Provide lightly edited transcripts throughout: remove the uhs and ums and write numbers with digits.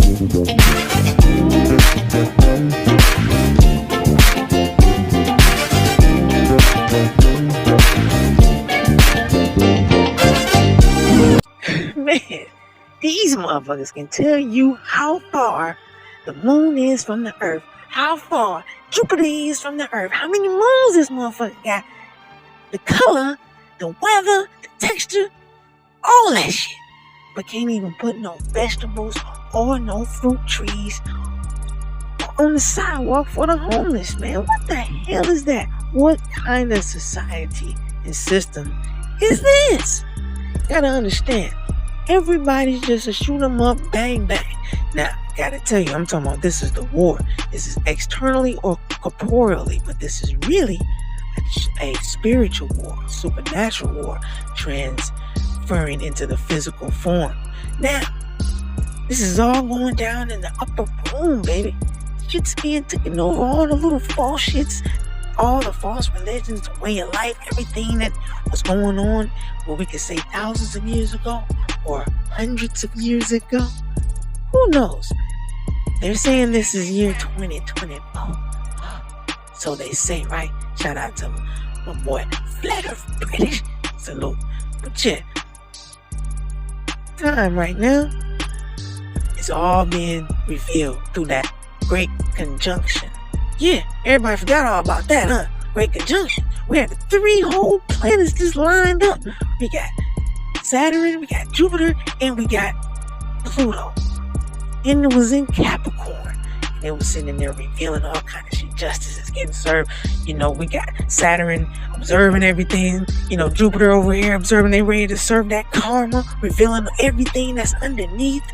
Man, these motherfuckers can tell you how far the moon is from the earth, how far Jupiter is from the earth, how many moons this motherfucker got, the color, the weather, the texture, all that shit. But can't even put no vegetables or no fruit trees on the sidewalk for the homeless, man. What the hell is that? What kind of society and system is this? Gotta understand, everybody's just a shoot 'em up, bang bang. Now, gotta tell you, I'm talking about this is the war. This is externally or corporeally, but this is really a spiritual war, supernatural war, transferring into the physical form. Now, this is all going down in the upper room, baby. Shit's being taken over, all the little false shits, all the false religions, the way of life, everything that was going on, what we could say thousands of years ago or hundreds of years ago. Who knows? They're saying this is year 2024. So they say, right? Shout out to my boy, Flat Earth British. Salute. But yeah, time right now, it's all being revealed through that great conjunction. Yeah, everybody forgot all about that, huh? Great conjunction. We had 3 whole planets just lined up. We got Saturn, we got Jupiter, and we got Pluto. And it was in Capricorn. And it was sitting there revealing all kind of shit. Justice is getting served. You know, we got Saturn observing everything. You know, Jupiter over here observing, they ready to serve that karma, revealing everything that's underneath.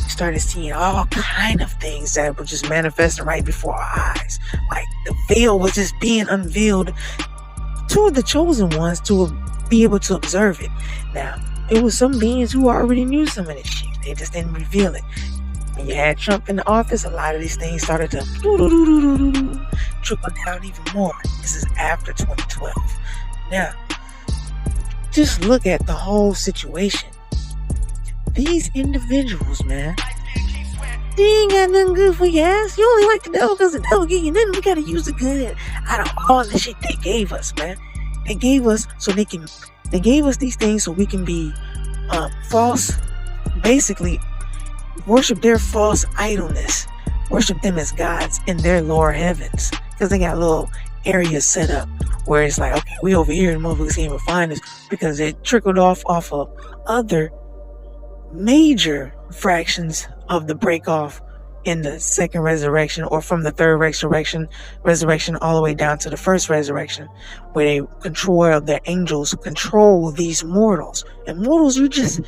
Started seeing all kind of things that were just manifesting right before our eyes. Like the veil was just being unveiled to the chosen ones to be able to observe it. Now, it was some beings who already knew some of this shit. They just didn't reveal it. When you had Trump in the office, a lot of these things started to trickle down even more. This is after 2012. Now, just look at the whole situation. These individuals, man, they ain't got nothing good for your ass. You only like the devil because the devil gave you nothing. We gotta use the good out of all the shit they gave us, man. They gave us these things so we can be false, basically worship their false idleness, worship them as gods in their lower heavens, because they got little areas set up where it's like, okay, we over here and motherfuckers can't even find us, because it trickled off of other major fractions of the break off in the second resurrection, or from the third resurrection all the way down to the first resurrection, where they control, their angels control these mortals. And mortals, you just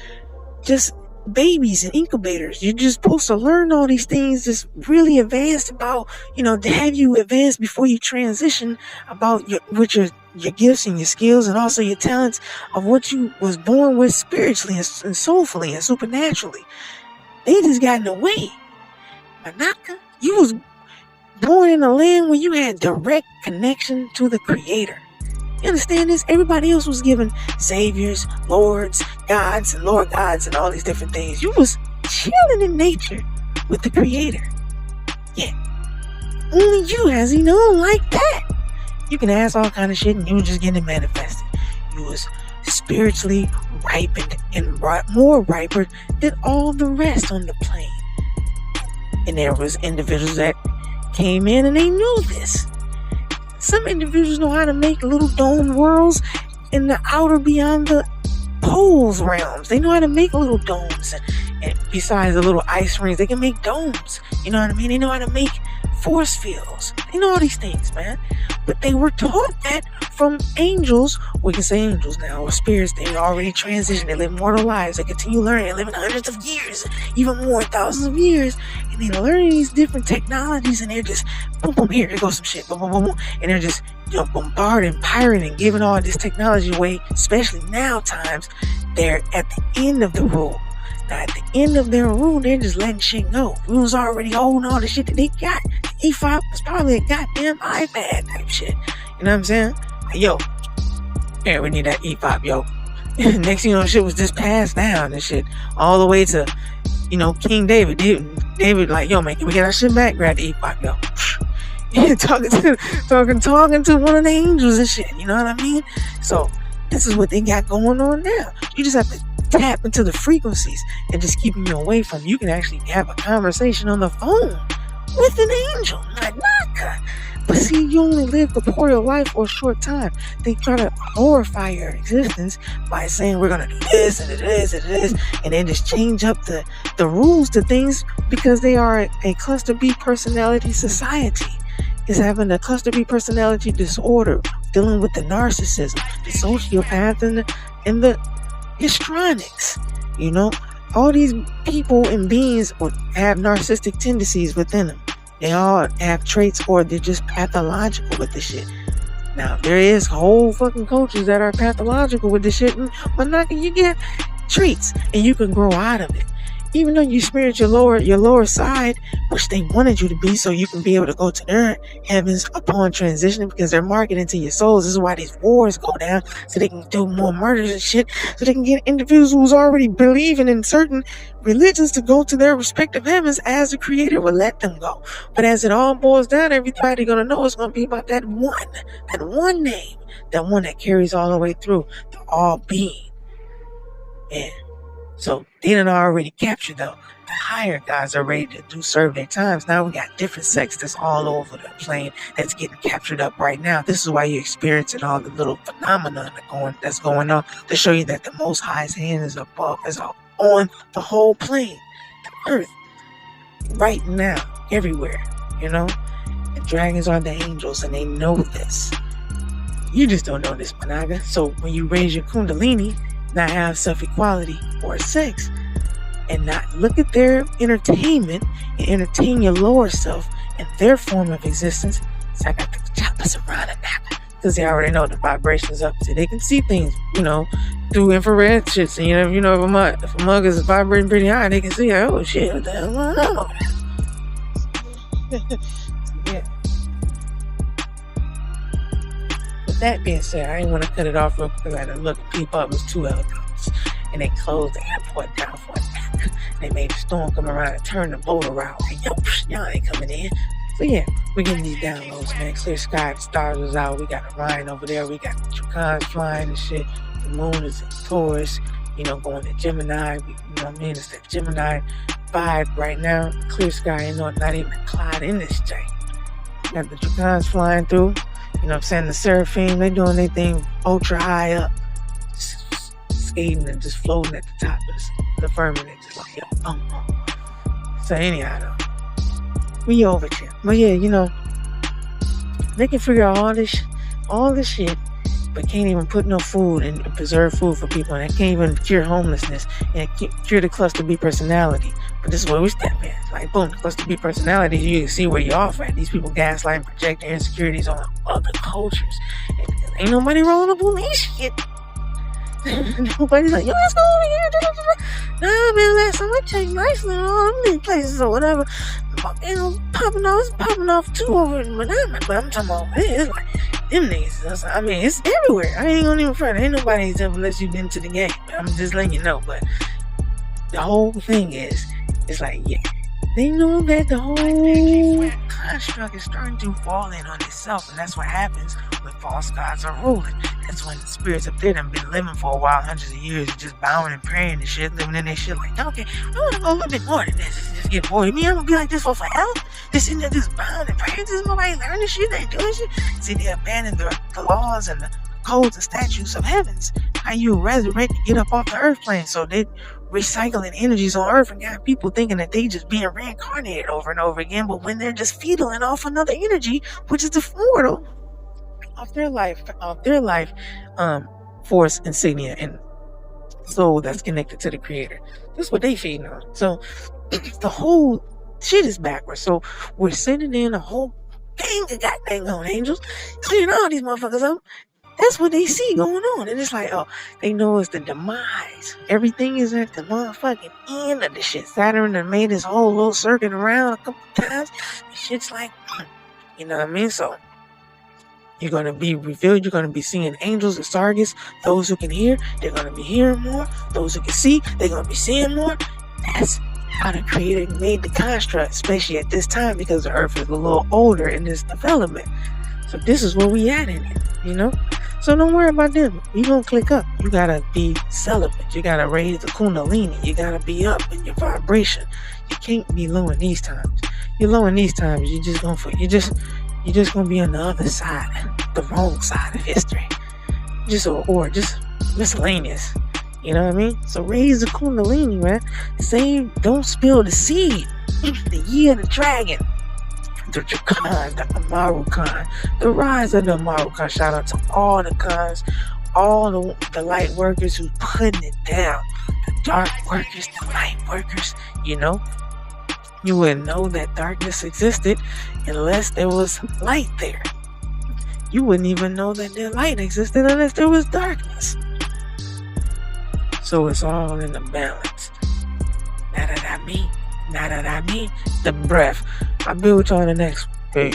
babies and incubators. You're just supposed to learn all these things, just really advanced about, to have you advance before you transition about your gifts and your skills, and also your talents of what you was born with spiritually and soulfully and supernaturally. They just got in the way. Manaka, you was born in a land where you had direct connection to the Creator. You understand this? Everybody else was given saviors, lords, gods, and lord gods, and all these different things. You was chilling in nature with the Creator. Yeah. Only you has he known like that. You can ask all kind of shit and you was just getting it manifested. You was spiritually ripened and more riper than all the rest on the plane. And there was individuals that came in and they knew this. Some individuals know how to make little dome worlds in the outer beyond the poles realms. They know how to make little domes. And besides the little ice rings, they can make domes. You know what I mean? They know how to make force fields. They know all these things, man. But they were taught that from angels. We can say angels now, or spirits. They already transitioned. They live mortal lives. They continue learning. They live in hundreds of years, even more, thousands of years. And they're learning these different technologies, and they're just boom, boom, here goes some shit, boom, boom, boom, boom. And they're just bombarding, pirating, giving all this technology away. Especially now times, they're at the end of the rule. Now, at the end of their rule, they're just letting shit go. We was already holding all the shit that they got. The E5 was probably a goddamn iPad type shit. You know what I'm saying? Yo, yeah, we need that E5, yo. Next thing you know, shit was just passed down and shit. All the way to, King David. they were like, yo, man, can we get our shit back? Grab the E5, yo. Yeah, talking to one of the angels and shit. You know what I mean? So this is what they got going on now. You just have to tap into the frequencies and just keeping you away from. You can actually have a conversation on the phone with an angel, not NAGA. But see, you only live corporeal life for a short time. They try to glorify your existence by saying we're gonna do this and this and this, and then just change up the rules to things because they are a cluster B personality society. Is having a cluster B personality disorder, dealing with the narcissism, the sociopath, and the histrionics. You know, all these people and beings would have narcissistic tendencies within them. They all have traits, or they're just pathological with the shit. Now, there is whole fucking cultures that are pathological with the shit, but not you get treats and you can grow out of it. Even though you experience your lower side, which they wanted you to be, so you can be able to go to their heavens upon transitioning, because they're marketing to your souls. This is why these wars go down, so they can do more murders and shit, so they can get individuals who's already believing in certain religions to go to their respective heavens as the creator will let them go. But as it all boils down, everybody gonna know it's gonna be about that one name, that one that carries all the way through, the all being. Yeah. So they done already captured the higher gods are ready to serve their times. Now we got different sects that's all over the plane that's getting captured up right now. This is why you're experiencing all the little phenomena that's going on, to show you that the Most High's hand is above, is on the whole plane, the earth, right now, everywhere. You know, the dragons are the angels, and they know this. You just don't know this, NAGA. So when you raise your kundalini, not have self-equality or sex, and not look at their entertainment and entertain your lower self and their form of existence. So I got the choppers around it now, because they already know the vibrations up, so they can see things, you know, through infrared shits. And you know, if a mug is vibrating pretty high, they can see, oh shit, what the hell going on? Yeah. That being said, I didn't want to cut it off real quick because I had to look and peep up. It was 2 helicopters, and they closed the airport down for it. They made the storm come around and turn the boat around. Like, yo, y'all ain't coming in. So yeah, we're getting these downloads, man. Clear sky, the stars was out. We got Orion over there. We got the Choctaws flying and shit. The moon is in Taurus, you know, going to Gemini. You know what I mean? It's the Gemini vibe right now. Clear sky, you know, not even a cloud in this joint. Got the Choctaws flying through. You know what I'm saying? The Seraphim, they doing their thing ultra high up. Just skating and just floating at the top of the firmament. Just like, yo, So anyhow, though, we over here. But yeah, you know, they can figure out all this shit, but can't even put no food and preserve food for people. And they can't even cure homelessness and cure the cluster B personality. But this is where we step in. Like, boom, the cluster B personality, you can see where you're off at. These people gaslight and project their insecurities on other cultures. And ain't nobody rolling up on this shit. Nobody's like, yo, let's go over here. Nah, man, last time I checked Iceland and all them places or whatever, you know, popping off too over in Manama. But I'm talking about, it's like, them niggas, I mean, it's everywhere. I ain't gonna even front. Ain't nobody's ever let you into the game. I'm just letting you know. But the whole thing is, it's like, yeah, they know that the whole construct is starting to fall in on itself, and that's what happens when false gods are ruling. That's when the spirits up there have been living for a while, hundreds of years, just bowing and praying and shit, living in their shit like, okay, I want to go a little bit more than this. Just get bored. Me, I'm gonna be like this for forever. Just sitting there, just bowing and praying. Just nobody learning shit. They ain't doing shit. See, they abandon the laws and the codes and statutes of heavens. How you resurrect and get up off the earth plane. So they recycling energies on earth and got people thinking that they just being reincarnated over and over again, but when they're just feeding off another energy, which is the mortal of their life force insignia and soul that's connected to the creator. That's what they feeding on. So the whole shit is backwards. So we're sending in a whole gang of goddamn on angels, clearing all these motherfuckers up. That's what they see going on. And it's like, oh, they know it's the demise. Everything is at the motherfucking end of the shit. Saturn done made this whole little circuit around a couple times. And shit's like, you know what I mean? So you're going to be revealed. You're going to be seeing angels and Sargis. Those who can hear, they're going to be hearing more. Those who can see, they're going to be seeing more. That's how the Creator made the construct, especially at this time, because the Earth is a little older in its development. So this is where we at in it, you know? So don't worry about them. You gonna click up. You gotta be celibate. You gotta raise the kundalini. You gotta be up in your vibration. You can't be low in these times. You're low in these times, you're just gonna be on the other side, the wrong side of history. Just miscellaneous. You know what I mean? So raise the kundalini, man. Don't spill the seed. The year of the dragon. The Khan, the Amaru Khan, the rise of the Amaru Khan. Shout out to all the Khans, all the light workers who's putting it down. The dark workers, the light workers, you know. You wouldn't know that darkness existed unless there was light there. You wouldn't even know that the light existed unless there was darkness. So it's all in the balance. Now that I mean, the breath. I'll be with y'all in the next. Peace.